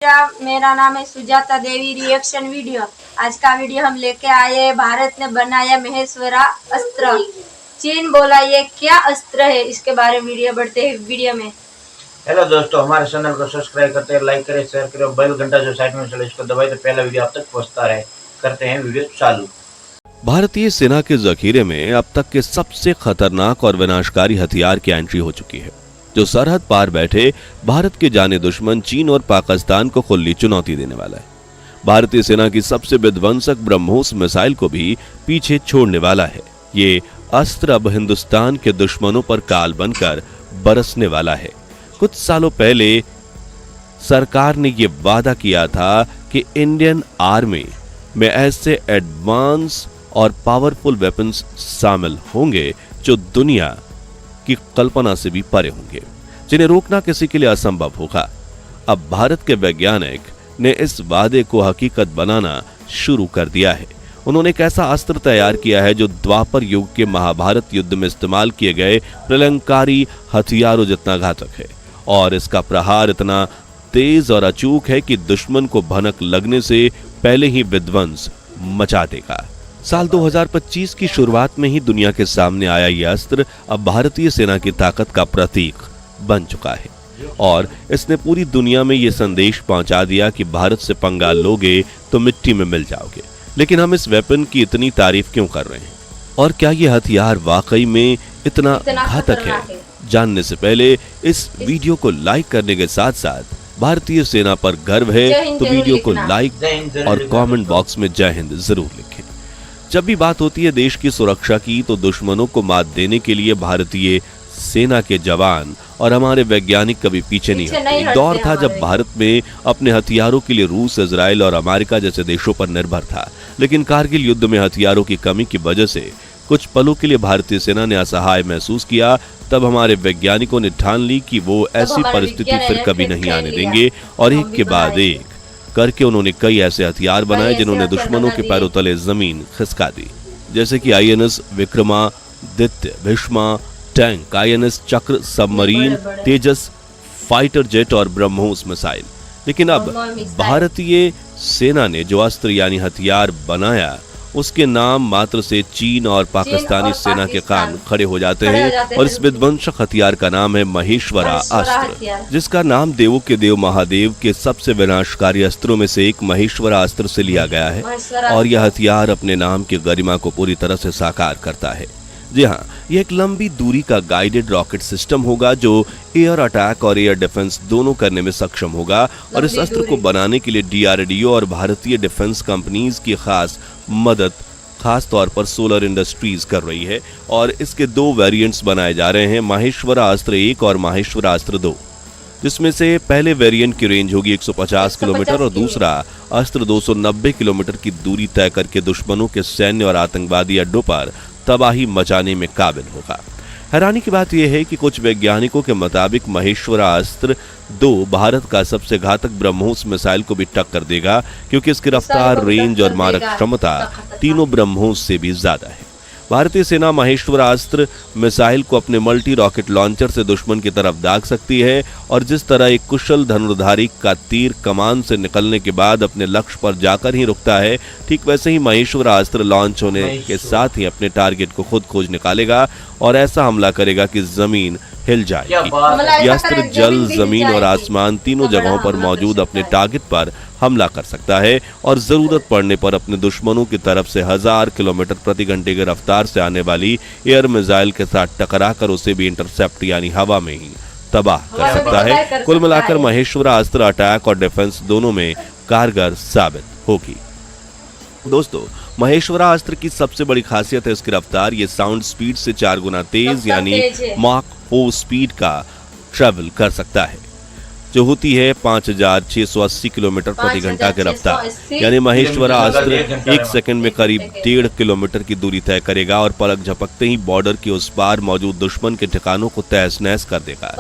मेरा नाम है सुजाता देवी। Reaction video. आज का वीडियो हम लेके आए। भारत ने बनाया महेश्वरा अस्त्र। चीन बोला ये क्या अस्त्र है, इसके बारे में वीडियो बढ़ते हैं वीडियो में। हेलो दोस्तों, हमारे चैनल को सब्सक्राइब करते हैं, लाइक करें, शेयर करें, बेल घंटा जो साइड में चले इसको दबाए तो पहला वीडियो आप तक पहुंचता रहे। करते हैं वीडियो चालू। भारतीय सेना के जखीरे में अब तक के सबसे खतरनाक और विनाशकारी हथियार की एंट्री हो चुकी है, जो सरहद पार बैठे भारत के जाने दुश्मन चीन और पाकिस्तान को खुली चुनौती देने वाला है। भारतीय सेना की सबसे विध्वंसक ब्रह्मोस मिसाइल को भी पीछे छोड़ने वाला है। ये अस्त्र अब हिंदुस्तान के दुश्मनों पर काल बनकर बरसने वाला है। कुछ सालों पहले सरकार ने यह वादा किया था कि इंडियन आर्मी में ऐसे एडवांस और पावरफुल वेपन्स शामिल होंगे जो दुनिया की कल्पना से भी परे होंगे, जिन्हें रोकना किसी के लिए असंभव होगा। अब भारत के वैज्ञानिक ने इस वादे को हकीकत बनाना शुरू कर दिया है। उन्होंने एक ऐसा अस्त्र तैयार किया है जो द्वापर युग के महाभारत युद्ध में इस्तेमाल किए गए प्रलंकारी हथियारों जितना घातक है, और इसका प्रहार इतना तेज और अचूक है कि दुश्मन को भनक लगने से पहले ही विध्वंस मचा देगा। साल 2025 की शुरुआत में ही दुनिया के सामने आया यह अस्त्र अब भारतीय सेना की ताकत का प्रतीक बन चुका है, और इसने पूरी दुनिया में यह संदेश पहुंचा दिया कि भारत से पंगा लोगे तो मिट्टी में मिल जाओगे। लेकिन हम इस वेपन की इतनी तारीफ क्यों कर रहे हैं, और क्या यह हथियार वाकई में इतना घातक है? जानने से पहले इस वीडियो को लाइक करने के साथ साथ भारतीय सेना पर गर्व है तो वीडियो को लाइक और कमेंट बॉक्स में जय हिंद जरूर लिखें। जब भी बात होती है देश की सुरक्षा की, तो दुश्मनों को मात देने के लिए भारतीय सेना के जवान और हमारे वैज्ञानिक कभी पीछे नहीं हटते। एक दौर था जब भारत में अपने हथियारों के लिए रूस, इजराइल और अमेरिका जैसे देशों पर निर्भर था, लेकिन कारगिल युद्ध में हथियारों की कमी की वजह से कुछ पलों के लिए भारतीय सेना ने असहाय महसूस किया। तब हमारे वैज्ञानिकों ने ठान ली कि वो ऐसी परिस्थिति फिर कभी नहीं आने देंगे, और एक के बाद एक करके उन्होंने कई ऐसे हथियार बनाए जिन्होंने दुश्मनों के पैरों तले जमीन खिसका दी, जैसे कि INS Vikramaditya, Bheeshma tank, INS चक्र सबमरीन, तेजस फाइटर जेट और ब्रह्मोस मिसाइल। लेकिन अब भारतीय सेना ने जो अस्त्र यानी हथियार बनाया, उसके नाम मात्र से चीन और पाकिस्तानी सेना के कान खड़े हो जाते हैं, और इस विध्वंसक हथियार का नाम है महेश्वरा अस्त्र, जिसका नाम देवों के देव महादेव के सबसे विनाशकारी अस्त्रों में से एक महेश्वरा अस्त्र से लिया गया है, और यह हथियार अपने नाम की गरिमा को पूरी तरह से साकार करता है। जी हाँ, यह एक लंबी दूरी का गाइडेड रॉकेट सिस्टम होगा जो एयर अटैक और एयर डिफेंस दोनों करने में सक्षम होगा, और इस अस्त्र को बनाने के लिए DRDO और भारतीय डिफेंस कंपनीज की खास तौर पर सोलर इंडस्ट्रीज कर रही है, और इसके 2 वेरिएंट्स बनाए जा रहे हैं, महेश्वरा अस्त्र 1 और महेश्वरा अस्त्र 2, जिसमें से पहले वेरिएंट की रेंज होगी 150 किलोमीटर और दूसरा अस्त्र 290 किलोमीटर की दूरी तय करके दुश्मनों के सैन्य और आतंकवादी अड्डों पर तबाही मचाने में काबिल होगा। हैरानी की बात यह है कि कुछ वैज्ञानिकों के मुताबिक महेश्वरा अस्त्र 2 भारत का सबसे घातक ब्रह्मोस मिसाइल को भी टक्कर देगा, क्योंकि इसकी रफ्तार, रेंज और मारक क्षमता तीनों ब्रह्मोस से भी ज्यादा है। भारतीय सेना महेश्वरा अस्त्र मिसाइल को अपने मल्टी रॉकेट लॉन्चर से दुश्मन की तरफ दाग सकती है, और जिस तरह एक कुशल धनुर्धारी का तीर कमान से निकलने के बाद अपने लक्ष्य पर जाकर ही रुकता है, ठीक वैसे ही महेश्वरा अस्त्र लॉन्च होने के साथ ही अपने टारगेट को खुद खोज निकालेगा और ऐसा हमला करेगा कि जमीन हिल जाएगी। यह अस्त्र जल, जमीन और आसमान तीनों जगहों पर मौजूद अपने टारगेट पर हमला कर सकता है, और जरूरत पड़ने पर अपने दुश्मनों की तरफ से 1000 किलोमीटर प्रति घंटे की रफ्तार से आने वाली एयर मिसाइल के साथ टकराकर उसे भी इंटरसेप्ट यानी हवा में ही तबाह कर सकता है। कुल मिलाकर महेश्वरा अस्त्र अटैक और डिफेंस दोनों में कारगर साबित होगी। दोस्तों, महेश्वरा अस्त्र की सबसे बड़ी खासियत है इसकी रफ्तार। ये साउंड स्पीड से 4 गुना तेज यानी माक 4 स्पीड का ट्रेवल कर सकता है, जो होती है 5680 किलोमीटर प्रति घंटा की रफ्तार। यानी महेश्वरा अस्त्र 1 सेकंड में करीब 1.5 किलोमीटर की दूरी तय करेगा, और पलक झपकते ही बॉर्डर के उस पार मौजूद दुश्मन के ठिकानों को तहस नहस कर देगा।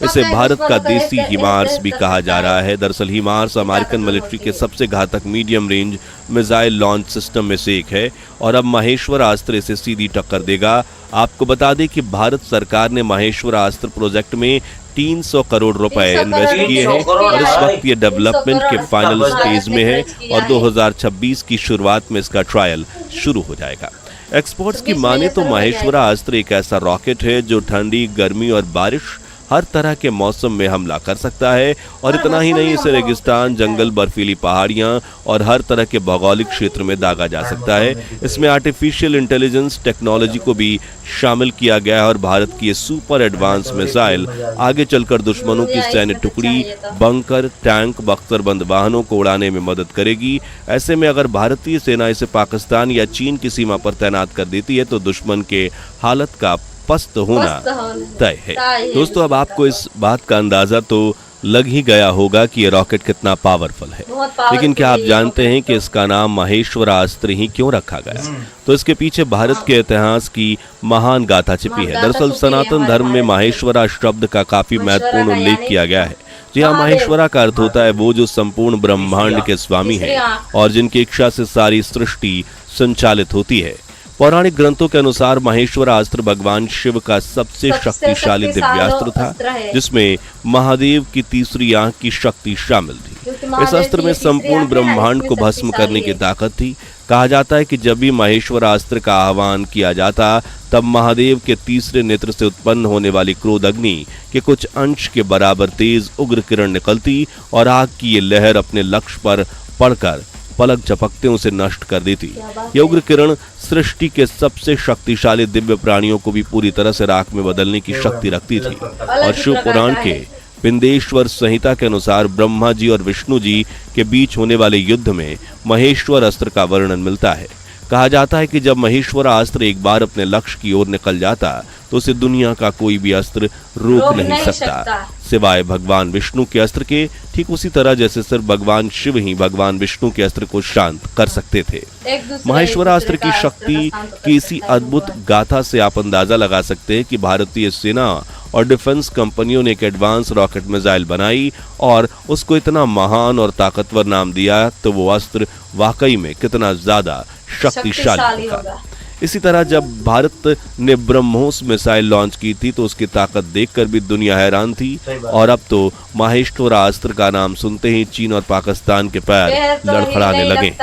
इसे भारत का देसी हिमार्स भी कहा जा रहा है। दरअसल हिमार्स अमेरिकन मिलिट्री के सबसे घातक medium range missile launch system में से एक है, और अब महेश्वरा अस्त्र इसे सीधी टक्कर देगा। आपको बता दें कि भारत सरकार ने महेश्वरा अस्त्र प्रोजेक्ट में 300 करोड़ रुपए 300 इन्वेस्ट करोड़ किए हैं और इस वक्त ये डेवलपमेंट के फाइनल स्टेज में है और 2026 की शुरुआत में इसका ट्रायल शुरू हो जाएगा। एक्सपर्ट्स की माने तो महेश्वरा अस्त्र एक ऐसा रॉकेट है जो ठंडी, गर्मी और बारिश हर तरह के मौसम में हमला कर सकता है और इतना ही नहीं, इसे रेगिस्तान, जंगल, बर्फीली पहाड़ियां और हर तरह के भौगोलिक क्षेत्र में दागा जा सकता है। इसमें आर्टिफिशियल इंटेलिजेंस टेक्नोलॉजी को भी शामिल किया गया है और भारत की ये सुपर एडवांस मिसाइल आगे चलकर दुश्मनों की सैन्य टुकड़ी, बंकर, टैंक, बख्तरबंद वाहनों को उड़ाने में मदद करेगी। ऐसे में अगर भारतीय सेना इसे पाकिस्तान या चीन की सीमा पर तैनात कर देती है तो दुश्मन के हालत का पस्त होना तय है। दोस्तों, अब आपको इस बात का अंदाजा तो लग ही गया होगा कि ये रॉकेट कितना पावरफुल है, लेकिन क्या आप जानते हैं कि इसका नाम महेश्वरा अस्त्र ही क्यों रखा गया? तो इसके पीछे भारत के इतिहास की महान गाथा छिपी है। दरअसल सनातन धर्म में माहेश्वरा शब्द का काफी महत्वपूर्ण उल्लेख किया गया है। जी हाँ, माहेश्वरा का अर्थ होता है वो जो संपूर्ण ब्रह्मांड के स्वामी हैं और जिनकी इच्छा से सारी सृष्टि संचालित होती है। पौराणिक ग्रंथों के अनुसार महेश्वरा अस्त्र भगवान शिव का सबसे शक्तिशाली दिव्यास्त्र था, जिसमें महादेव की तीसरी आंख की शक्ति शामिल थी। इस अस्त्र में संपूर्ण ब्रह्मांड को भस्म करने की ताकत थी। कहा जाता है कि जब भी महेश्वरा अस्त्र का आह्वान किया जाता तब महादेव के तीसरे नेत्र से उत्पन्न होने वाली क्रोध अग्नि के कुछ अंश के बराबर तेज उग्र किरण निकलती और आग की ये लहर अपने लक्ष्य पर पड़कर पलक झपकते उसे नष्ट कर देती। यह उग्र किरण सृष्टि के सबसे शक्तिशाली दिव्य प्राणियों को भी पूरी तरह से राख में बदलने की शक्ति रखती थी। और शिव पुराण के बिंदेश्वर संहिता के अनुसार ब्रह्मा जी और विष्णु जी के बीच होने वाले युद्ध में महेश्वर अस्त्र का वर्णन मिलता है। कहा जाता है कि जब महेश्वरा अस्त्र एक बार अपने लक्ष्य की ओर निकल जाता तो उसे दुनिया का कोई भी अस्त्र रोक नहीं सकता सिवाय भगवान विष्णु के अस्त्र के। ठीक उसी तरह जैसे सिर्फ भगवान शिव ही भगवान विष्णु के अस्त्र को शांत कर सकते थे। महेश्वरा अस्त्र की शक्ति की इसी अद्भुत गाथा से आप अंदाजा लगा सकते हैं कि भारतीय सेना और डिफेंस कंपनियों ने एक एडवांस रॉकेट मिसाइल बनाई और उसको इतना महान और ताकतवर नाम दिया तो वो अस्त्र वाकई में कितना ज्यादा शक्तिशाली होगा। इसी तरह जब भारत ने ब्रह्मोस मिसाइल लॉन्च की थी तो उसकी ताकत देखकर भी दुनिया हैरान थी और अब तो महेश्वरा अस्त्र का नाम सुनते ही चीन और पाकिस्तान के पैर लड़खड़ाने लगे।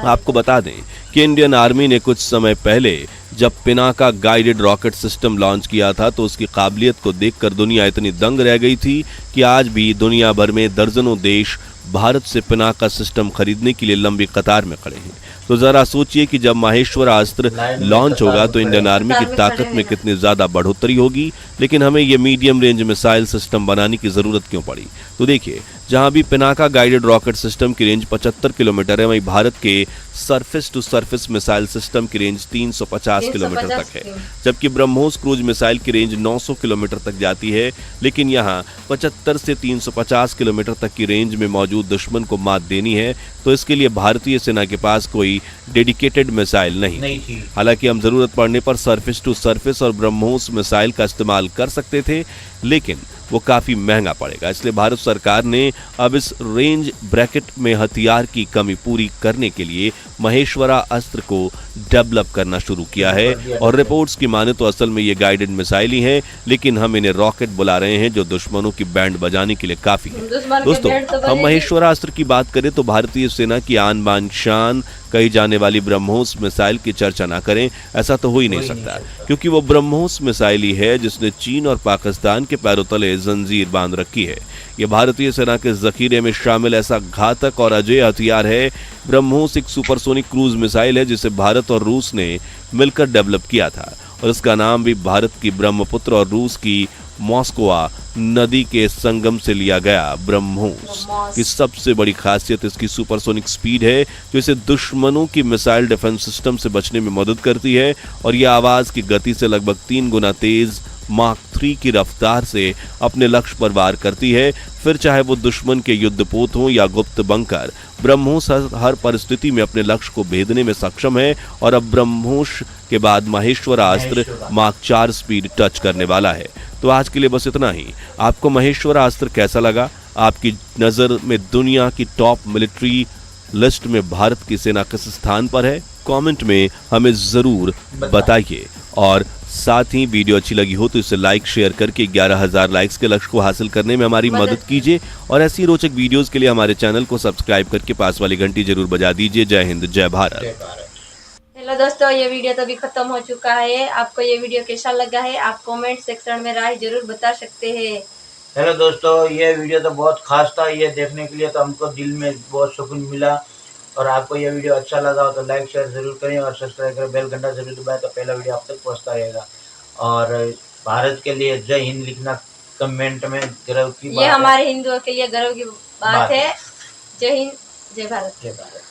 आपको बता दें कि इंडियन आर्मी ने कुछ समय पहले जब Pinaka guided rocket system launch किया था तो उसकी काबिलियत को देखकर दुनिया इतनी दंग रह गई थी कि आज भी दुनिया भर में दर्जनों देश भारत से पिनाका सिस्टम खरीदने के लिए लंबी कतार में खड़े हैं। तो जरा सोचिए कि जब महेश्वरा अस्त्र लॉन्च होगा तो इंडियन आर्मी की ताकत में कितनी ज्यादा बढ़ोतरी होगी। लेकिन हमें ये मीडियम रेंज मिसाइल सिस्टम बनाने की जरूरत क्यों पड़ी? तो देखिए, जहां भी पिनाका गाइडेड रॉकेट सिस्टम की रेंज 75 किलोमीटर है, वहीं भारत के surface to surface missile system की रेंज 350 किलोमीटर तक है, जबकि ब्रह्मोस क्रूज मिसाइल की रेंज 900 किलोमीटर तक जाती है। लेकिन यहाँ 75 से 350 किलोमीटर तक की रेंज में मौजूद दुश्मन को मात देनी है तो इसके लिए भारतीय सेना के पास कोई डेडिकेटेड मिसाइल नहीं थी। हालांकि हम जरूरत पड़ने पर सरफेस टू सरफेस और ब्रह्मोस मिसाइल का इस्तेमाल कर सकते थे, लेकिन वो काफी महंगा पड़ेगा। इसलिए भारत सरकार ने अब इस रेंज ब्रैकेट में हथियार की कमी पूरी करने के लिए महेश्वरा अस्त्र को डेवलप करना शुरू किया है। और रिपोर्ट्स की माने तो असल में ये गाइडेड मिसाइल ही है, लेकिन हम इन्हें रॉकेट बुला रहे हैं जो दुश्मनों की बैंड बजाने के लिए काफी है। दोस्तों, हम महेश्वरा अस्त्र की बात करें तो भारतीय सेना की आन बान शान कही जाने वाली ब्रह्मोस मिसाइल की चर्चा ना करें ऐसा तो हो ही नहीं सकता, क्योंकि वो ब्रह्मोस मिसाइल ही है जिसने चीन और पाकिस्तान के पैरों तले जंजीर बांध रखी है। ये भारतीय सेना के जखीरे में शामिल ऐसा घातक और अजेय हथियार है। ब्रह्मोस एक सुपरसोनिक क्रूज मिसाइल है जिसे भारत और रूस ने मिलकर डेवलप किया था और इसका नाम भी भारत की ब्रह्मपुत्र और रूस की मॉस्कोवा नदी के संगम से लिया गया। ब्रह्मोस की सबसे बड़ी खासियत इसकी सुपरसोनिक स्पीड है जो इसे दुश्मनों की मिसाइल डिफेंस सिस्टम से बचने में मदद करती है और यह आवाज की गति से लगभग 3 गुना तेज माक 3 की रफ्तार से अपने लक्ष्य पर वार करती है। फिर चाहे वो दुश्मन के युद्धपोत हों या गुप्त बंकर, ब्रह्मोस हर परिस्थिति में अपने लक्ष्य को भेदने में सक्षम है। और अब ब्रह्मोस के बाद महेश्वरा अस्त्र माक 4 स्पीड टच करने वाला है। तो आज के लिए बस इतना ही। आपको महेश्वरा अस्त्र कैसा लगा? आपकी नजर में दुनिया की टॉप मिलिट्री लिस्ट में भारत की सेना किस स्थान पर है? कमेंट में हमें जरूर बताइए और साथ ही वीडियो अच्छी लगी हो तो इसे लाइक शेयर करके 11,000 लाइक्स के लक्ष्य को हासिल करने में हमारी मदद कीजिए और ऐसी रोचक वीडियोस के लिए हमारे चैनल को सब्सक्राइब करके पास वाली घंटी जरूर बजा दीजिए। जय हिंद, जय भारत। हेलो दोस्तों, ये वीडियो तो अभी खत्म हो चुका है। आपको ये वीडियो कैसा लगा है आप कमेंट सेक्शन में राय जरूर बता सकते हैं। हेलो दोस्तों, ये वीडियो तो बहुत खास था। ये देखने के लिए तो हमको दिल में बहुत सुकून मिला। और आपको ये वीडियो अच्छा लगा हो तो लाइक शेयर जरूर करें और सब्सक्राइब करें, बेल घंटा जरूर दबाएं तो पहला वीडियो आप तक पहुंचता रहेगा। और भारत के लिए जय हिंद लिखना कमेंट में, गर्व की बात ये है। हमारे हिंदुओं के लिए गर्व की बात है। जय हिंद, जय भारत। जय भारत।